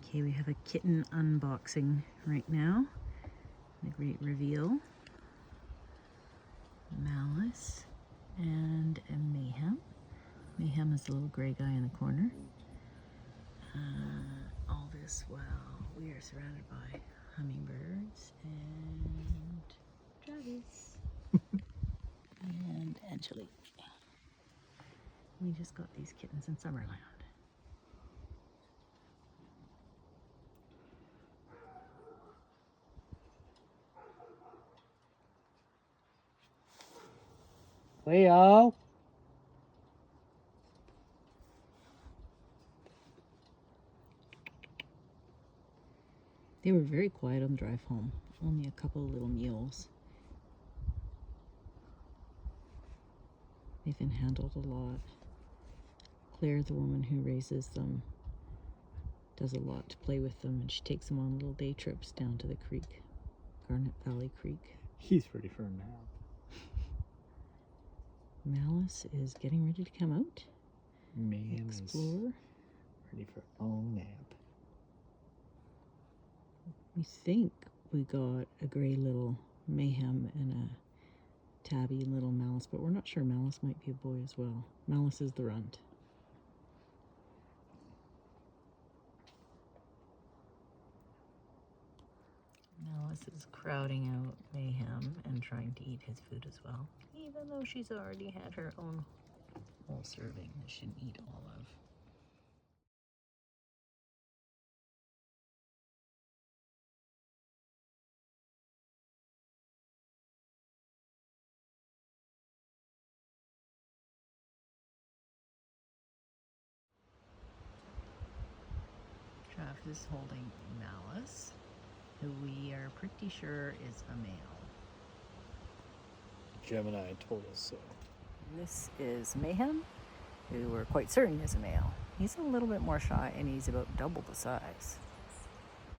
Okay, we have a kitten unboxing right now. The great reveal. Malice and a Mayhem. Mayhem is the little gray guy in the corner. All this while we are surrounded by hummingbirds and Travis and Angelique. We just got these kittens in Summerland. Leo! They were very quiet on the drive home. Only a couple of little meals. They've been handled a lot. Claire, the woman who raises them, does a lot to play with them, and she takes them on little day trips down to the creek, Garnet Valley Creek. He's ready for a nap. Malice is getting ready to come out. Man Explore. is ready for a long nap. We think we got a gray little Mayhem and a tabby little Malice, but we're not sure. Malice might be a boy as well. Malice is the runt. Malice is crowding out Mayhem and trying to eat his food as well, even though she's already had her own whole serving that she didn't eat all of. Travis is holding Malice, who we are pretty sure is a male. Gemini told us so. This is Mayhem, who we're quite certain is a male. He's a little bit more shy and he's about double the size.